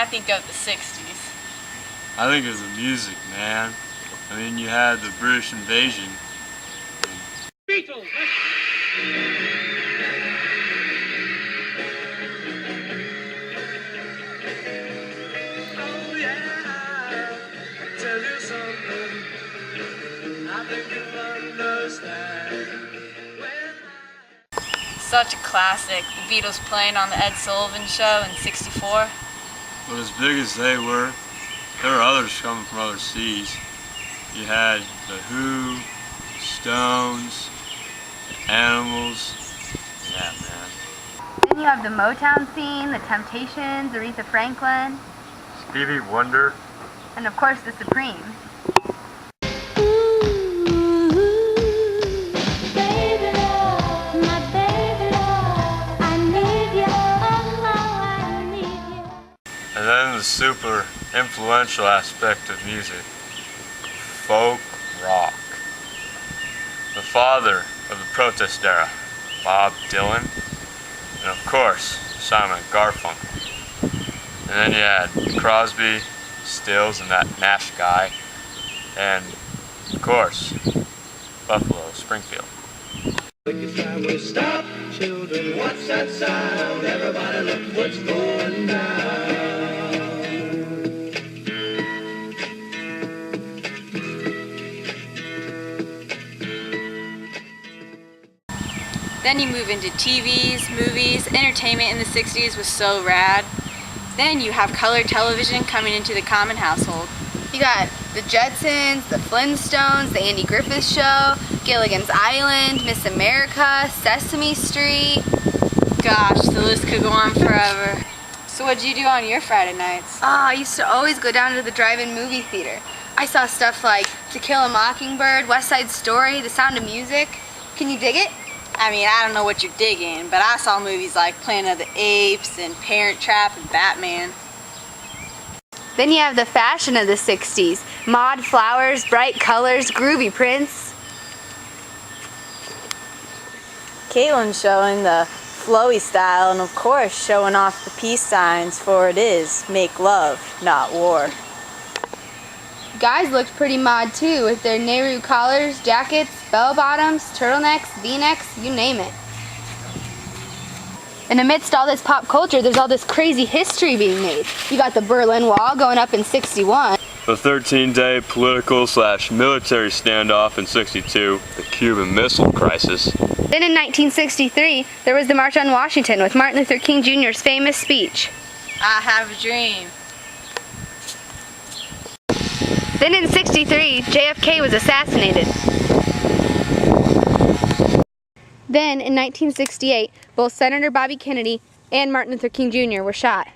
I think of the 60s? I think of the music, man. I mean, you had the British invasion. Beatles! Oh yeah, tell you something I think you'll understand. Such a classic. The Beatles playing on the Ed Sullivan Show in '64. But as big as they were, there were others coming from other seas. You had the Who, Stones, the Animals. Yeah, man. Then you have the Motown scene, the Temptations, Aretha Franklin, Stevie Wonder. and of course the Supremes. And then the super influential aspect of music, folk rock. The father of the protest era, Bob Dylan, and of course, Simon & Garfunkel. And then you had Crosby, Stills, and that Nash guy, and of course, Buffalo Springfield. Stop, children, what's that sound? Everybody look what's going down. Then you move into TVs, movies, entertainment in the 60s was so rad. Then you have color television coming into the common household. You got the Jetsons, the Flintstones, the Andy Griffith Show, Gilligan's Island, Miss America, Sesame Street. Gosh, the list could go on forever. So what'd you do on your Friday nights? Oh, I used to always go down to the drive-in movie theater. I saw stuff like To Kill a Mockingbird, West Side Story, The Sound of Music. Can you dig it? I mean, I don't know what you're digging, but I saw movies like Planet of the Apes and Parent Trap and Batman. Then you have the fashion of the 60s. Mod flowers, bright colors, groovy prints. Caitlin showing the flowy style and of course showing off the peace signs, for it is make love, not war. Guys looked pretty mod too, with their Nehru collars, jackets, bell bottoms, turtlenecks, v-necks, you name it. And amidst all this pop culture, there's all this crazy history being made. You got the Berlin Wall going up in '61. The 13-day political/military standoff in '62, the Cuban Missile Crisis. Then in 1963, there was the March on Washington with Martin Luther King Jr.'s famous speech. I have a dream. Then in '63, JFK was assassinated. Then in 1968, both Senator Bobby Kennedy and Martin Luther King Jr. were shot.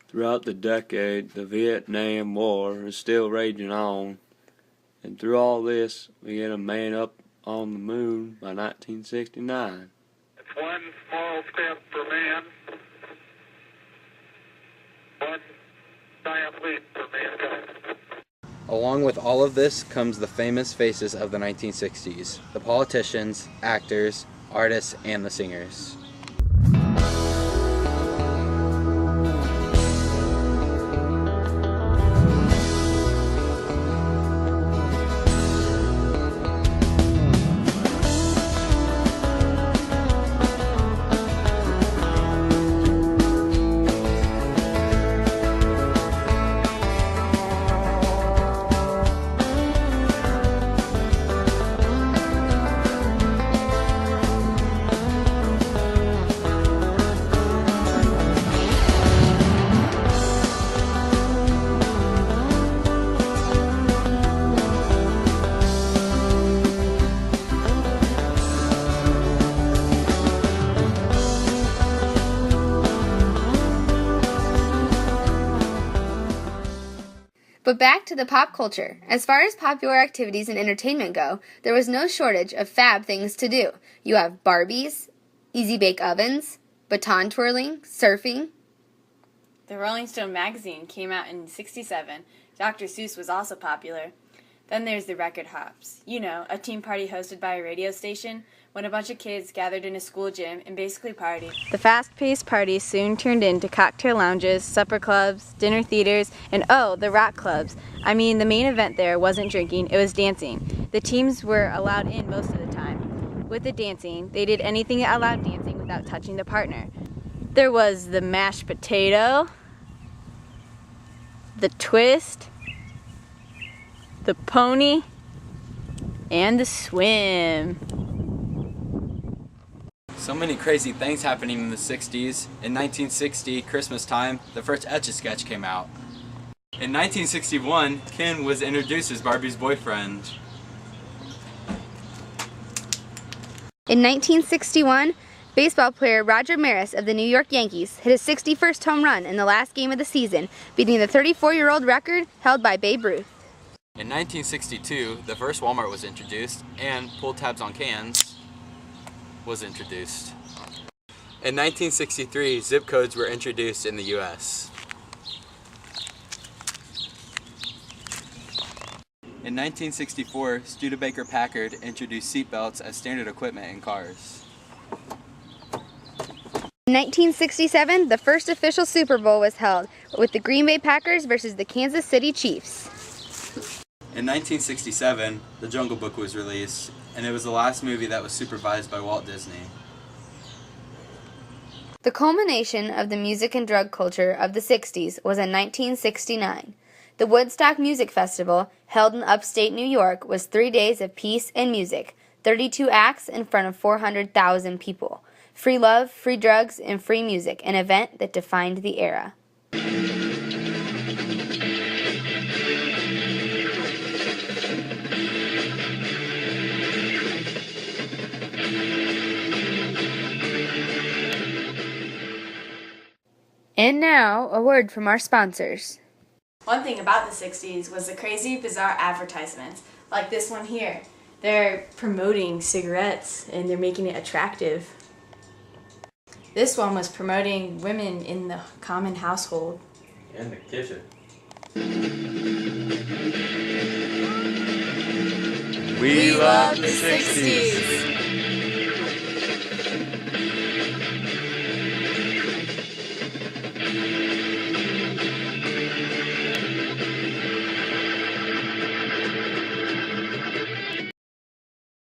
Throughout the decade, the Vietnam War is still raging on, and through all this, we get a man up on the moon by 1969. It's one small step for man, one giant leap for mankind. Along with all of this comes the famous faces of the 1960s, the politicians, actors, artists, and the singers. But back to the pop culture. As far as popular activities and entertainment go, there was no shortage of fab things to do. You have Barbies, easy bake ovens, baton twirling, surfing. The Rolling Stone magazine came out in '67. Dr. Seuss was also popular. Then there's the record hops. You know, a team party hosted by a radio station when a bunch of kids gathered in a school gym and basically partied. The fast-paced parties soon turned into cocktail lounges, supper clubs, dinner theaters, and oh, the rock clubs. I mean, the main event there wasn't drinking, it was dancing. The teams were allowed in most of the time. With the dancing, they did anything that allowed dancing without touching the partner. There was the mashed potato, the twist, the pony, and the swim. So many crazy things happening in the 60s. In 1960, Christmas time, the first Etch-a-Sketch came out. In 1961, Ken was introduced as Barbie's boyfriend. In 1961, baseball player Roger Maris of the New York Yankees hit his 61st home run in the last game of the season, beating the 34-year-old record held by Babe Ruth. In 1962, the first Walmart was introduced, and pull tabs on cans was introduced. In 1963, zip codes were introduced in the U.S. In 1964, Studebaker-Packard introduced seatbelts as standard equipment in cars. In 1967, the first official Super Bowl was held, with the Green Bay Packers versus the Kansas City Chiefs. In 1967, The Jungle Book was released, and it was the last movie that was supervised by Walt Disney. The culmination of the music and drug culture of the 60s was in 1969. The Woodstock Music Festival, held in upstate New York, was 3 days of peace and music, 32 acts in front of 400,000 people. Free love, free drugs, and free music, an event that defined the era. And now, a word from our sponsors. One thing about the 60s was the crazy, bizarre advertisements, like this one here. They're promoting cigarettes and they're making it attractive. This one was promoting women in the common household. In the kitchen. We love the 60s.